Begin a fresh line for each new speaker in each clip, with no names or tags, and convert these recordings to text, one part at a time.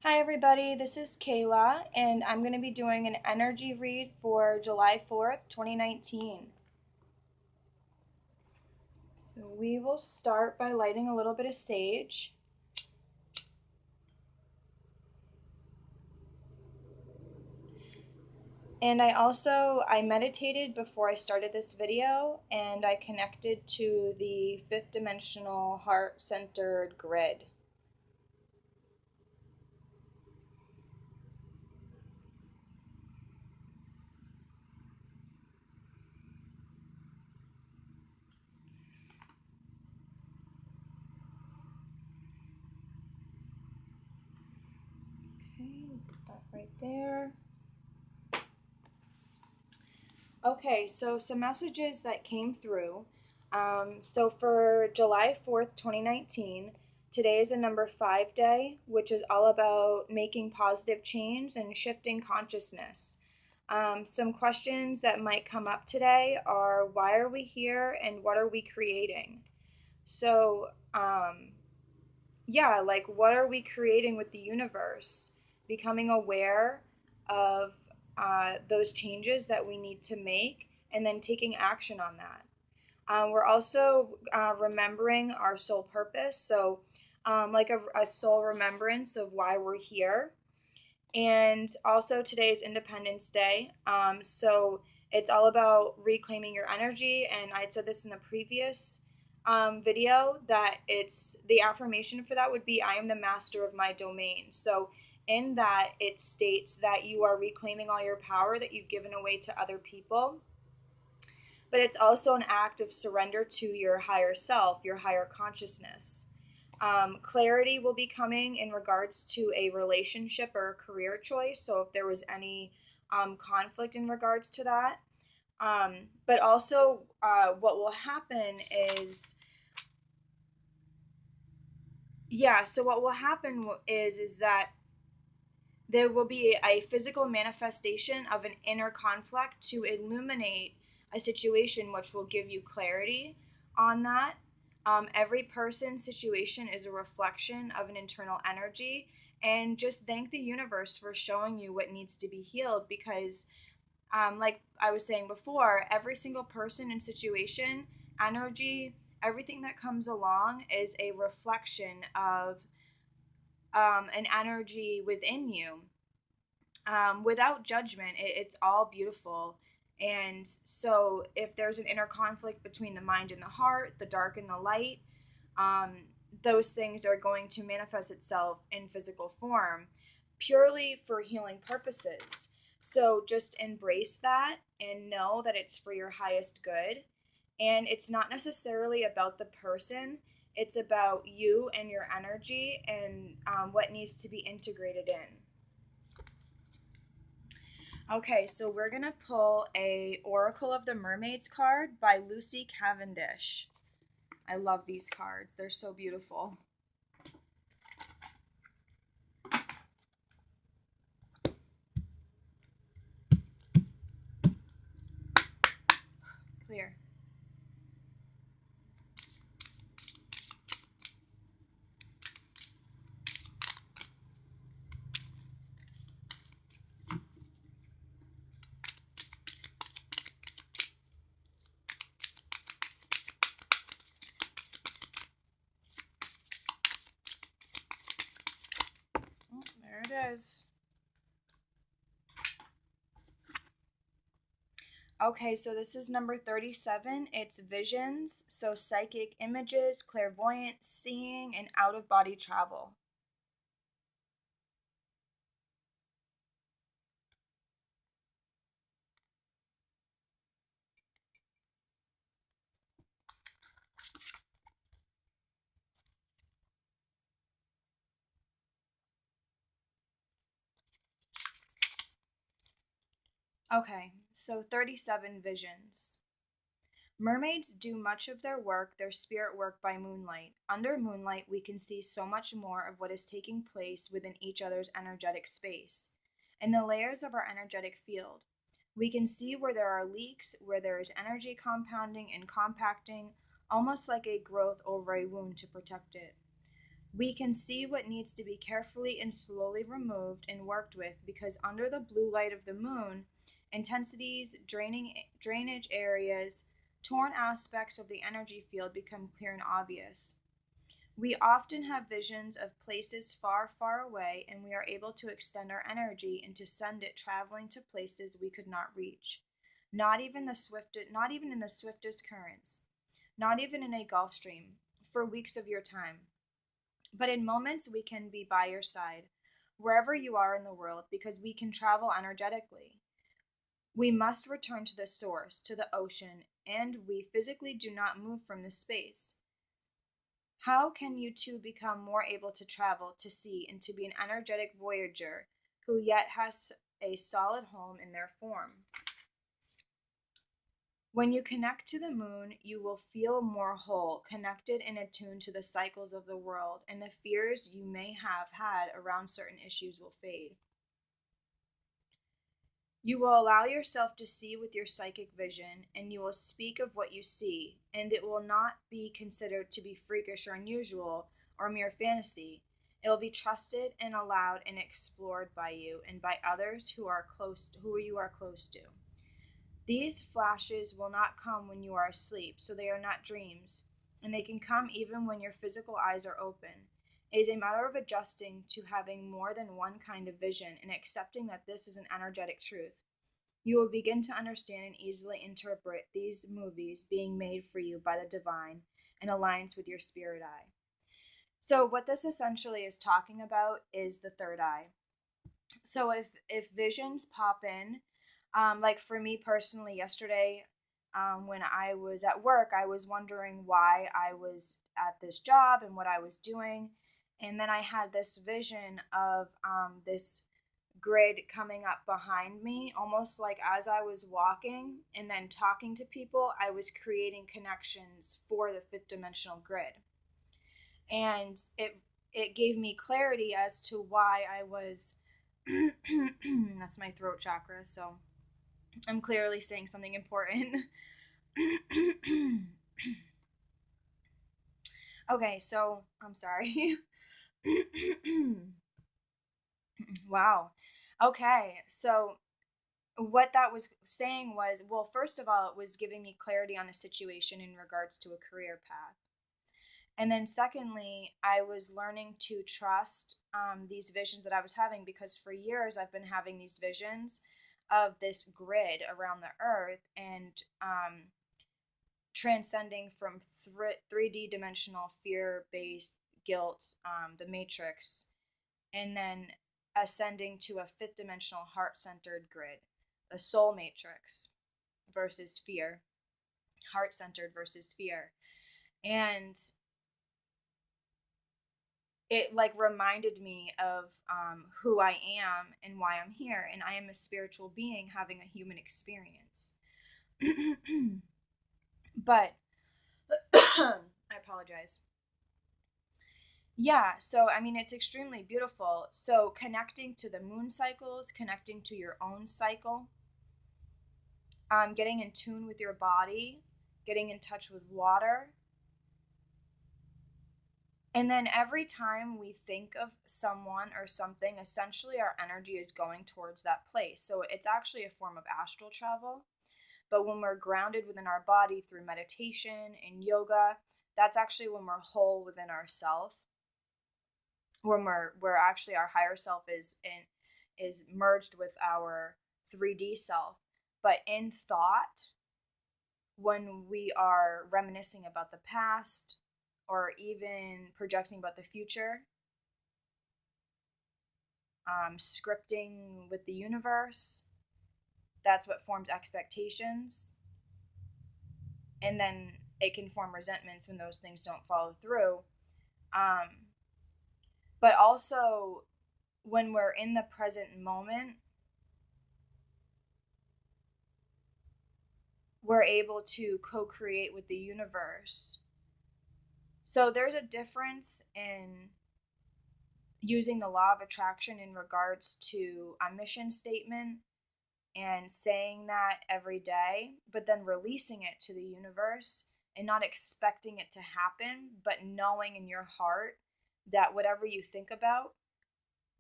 Hi everybody, this is Kayla and I'm going to be doing an energy read for July 4th, 2019. We will start by lighting a little bit of sage. And I meditated before I started this video and I connected to the fifth dimensional heart-centered grid. Okay, put that right there. Okay, so some messages that came through. So for July 4th, 2019, today is a number 5 day, which is all about making positive change and shifting consciousness. Some questions that might come up today are why are we here and what are we creating? So, yeah, like what are we creating with the universe? Becoming aware of those changes that we need to make and then taking action on that. We're also remembering our soul purpose. So, like a soul remembrance of why we're here. And also, today is Independence Day. So, it's all about reclaiming your energy. And I said this in the previous video that it's the affirmation for that would be I am the master of my domain. So, in that, it states that you are reclaiming all your power that you've given away to other people. But it's also an act of surrender to your higher self, your higher consciousness. Clarity will be coming in regards to a relationship or a career choice. So if there was any conflict in regards to that. But also, what will happen is, yeah. So what will happen is that there will be a physical manifestation of an inner conflict to illuminate a situation, which will give you clarity on that. Every person's situation is a reflection of an internal energy, and just thank the universe for showing you what needs to be healed because, like I was saying before, every single person and situation, energy, everything that comes along is a reflection of an energy within you without judgment. It's all beautiful. And so, if there's an inner conflict between the mind and the heart, the dark and the light, um, those things are going to manifest itself in physical form purely for healing purposes. So, just embrace that and know that it's for your highest good. And it's not necessarily about the person, it's about you and your energy and what needs to be integrated in. Okay, so we're gonna pull a Oracle of the Mermaids card by Lucy Cavendish. I love these cards. They're so beautiful. Clear. Oh, there it is. Okay, so this is number 37. It's visions, so psychic images, clairvoyance, seeing, and out of body travel. Okay, so 37 visions. Mermaids do much of their spirit work by moonlight. Under moonlight, we can see so much more of what is taking place within each other's energetic space. In the layers of our energetic field, we can see where there are leaks, where there is energy compounding and compacting, almost like a growth over a wound to protect it. We can see what needs to be carefully and slowly removed and worked with because under the blue light of the moon, intensities, drainage areas, torn aspects of the energy field become clear and obvious. We often have visions of places far, far away, and we are able to extend our energy and to send it traveling to places we could not reach. Not even in the swiftest currents, not even in a Gulf Stream, for weeks of your time. But in moments we can be by your side, wherever you are in the world, because we can travel energetically. We must return to the source, to the ocean, and we physically do not move from this space. How can you two become more able to travel, to see, and to be an energetic voyager who yet has a solid home in their form? When you connect to the moon, you will feel more whole, connected and attuned to the cycles of the world, and the fears you may have had around certain issues will fade. You will allow yourself to see with your psychic vision, and you will speak of what you see, and it will not be considered to be freakish or unusual or mere fantasy. It will be trusted and allowed and explored by you and by others who you are close to. These flashes will not come when you are asleep, so they are not dreams, and they can come even when your physical eyes are open. It is a matter of adjusting to having more than one kind of vision and accepting that this is an energetic truth. You will begin to understand and easily interpret these movies being made for you by the divine in alliance with your spirit eye. So what this essentially is talking about is the third eye. So if visions pop in, like for me personally, yesterday, when I was at work, I was wondering why I was at this job and what I was doing, and then I had this vision of this grid coming up behind me, almost like as I was walking and then talking to people, I was creating connections for the fifth dimensional grid, and it gave me clarity as to why I was. That's my throat chakra, so I'm clearly saying something important. Okay, so I'm sorry. Wow. Okay, so what that was saying was, well, first of all, it was giving me clarity on a situation in regards to a career path. And then, secondly, I was learning to trust these visions that I was having because for years I've been having these visions of this grid around the earth and transcending from 3D dimensional fear based guilt, the matrix, and then ascending to a fifth dimensional heart centered grid, the soul matrix versus fear, heart centered versus fear. And it like reminded me of who I am and why I'm here. And I am a spiritual being having a human experience. But I apologize. Yeah, so I mean, it's extremely beautiful. So, connecting to the moon cycles, connecting to your own cycle, getting in tune with your body, getting in touch with water. And then every time we think of someone or something, essentially our energy is going towards that place. So, it's actually a form of astral travel. But when we're grounded within our body through meditation and yoga, that's actually when we're whole within ourself. When we're actually our higher self is merged with our 3D self. But in thought, when we are reminiscing about the past or even projecting about the future, scripting with the universe, that's what forms expectations. And then it can form resentments when those things don't follow through. But also, when we're in the present moment, we're able to co-create with the universe. So there's a difference in using the law of attraction in regards to a mission statement and saying that every day, but then releasing it to the universe and not expecting it to happen, but knowing in your heart that whatever you think about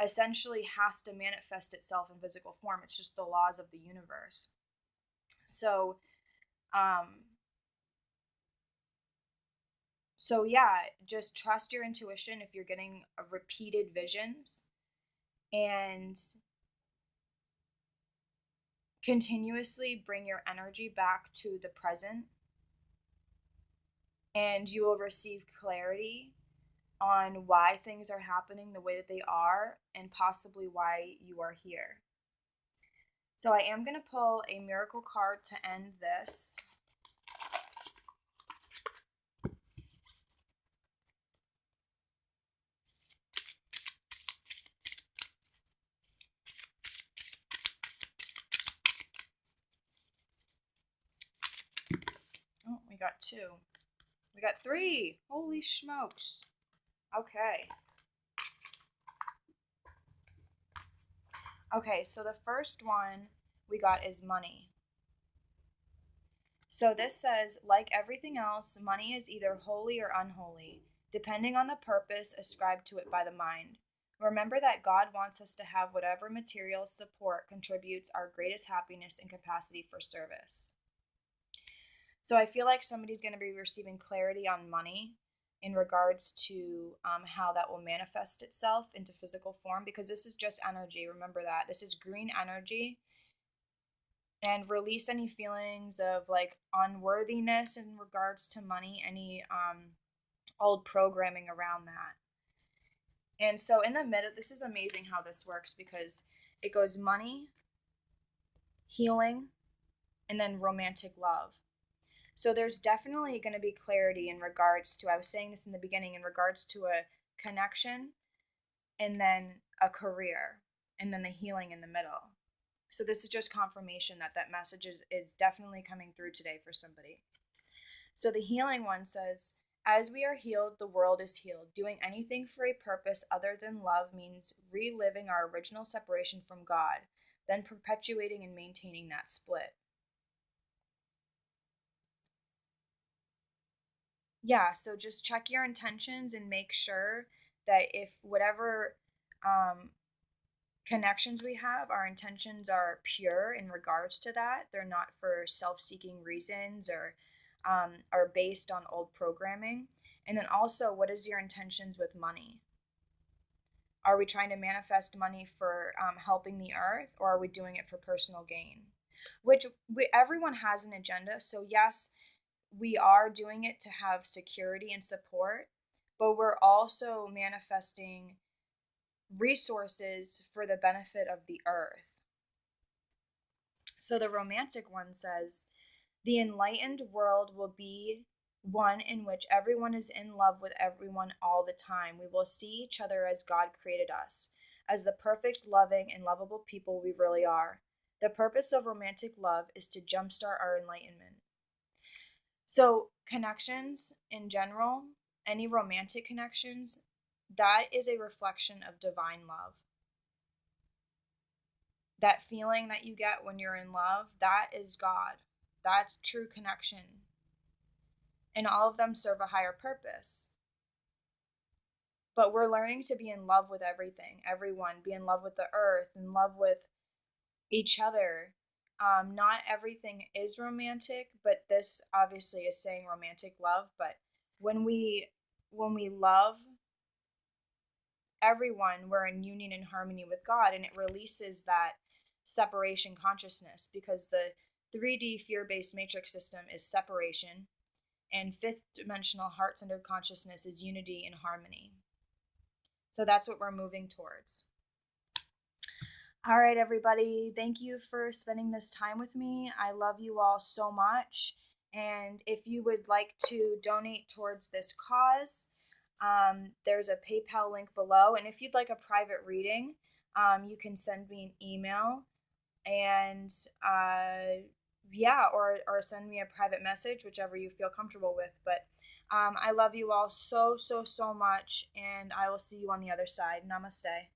essentially has to manifest itself in physical form. It's just the laws of the universe. So, um, so yeah, just trust your intuition if you're getting repeated visions, and continuously bring your energy back to the present, and you will receive clarity on why things are happening the way that they are and possibly why you are here. So I am going to pull a miracle card to end this. Oh, we got two. We got three. Holy smokes. Okay. Okay, so the first one we got is money. So this says, like everything else, money is either holy or unholy, depending on the purpose ascribed to it by the mind. Remember that God wants us to have whatever material support contributes our greatest happiness and capacity for service. So I feel like somebody's going to be receiving clarity on money in regards to how that will manifest itself into physical form, because this is just energy. Remember that. This is green energy. And release any feelings of like unworthiness in regards to money, any old programming around that. And so in the middle, this is amazing how this works, because it goes money, healing, and then romantic love. So there's definitely going to be clarity in regards to, I was saying this in the beginning, in regards to a connection, and then a career, and then the healing in the middle. So this is just confirmation that that message is definitely coming through today for somebody. So the healing one says, as we are healed, the world is healed. Doing anything for a purpose other than love means reliving our original separation from God, then perpetuating and maintaining that split. Yeah, so just check your intentions and make sure that if whatever connections we have, our intentions are pure in regards to that. They're not for self-seeking reasons or are based on old programming. And then also, what is your intentions with money? Are we trying to manifest money for helping the earth, or are we doing it for personal gain? Which everyone has an agenda. So yes, we are doing it to have security and support, but we're also manifesting resources for the benefit of the earth. So the romantic one says, the enlightened world will be one in which everyone is in love with everyone all the time. We will see each other as God created us, as the perfect, loving, and lovable people we really are. The purpose of romantic love is to jumpstart our enlightenment. So connections in general, any romantic connections, that is a reflection of divine love. That feeling that you get when you're in love, that is God. That's true connection. And all of them serve a higher purpose. But we're learning to be in love with everything, everyone, be in love with the earth, in love with each other. Not everything is romantic, but this obviously is saying romantic love. But when we love everyone, we're in union and harmony with God, and it releases that separation consciousness, because the 3D fear-based matrix system is separation, and fifth dimensional heart-centered consciousness is unity and harmony. So that's what we're moving towards. All right, everybody. Thank you for spending this time with me. I love you all so much. And if you would like to donate towards this cause, there's a PayPal link below. And if you'd like a private reading, you can send me an email and or send me a private message, whichever you feel comfortable with. But I love you all so much, and I will see you on the other side. Namaste.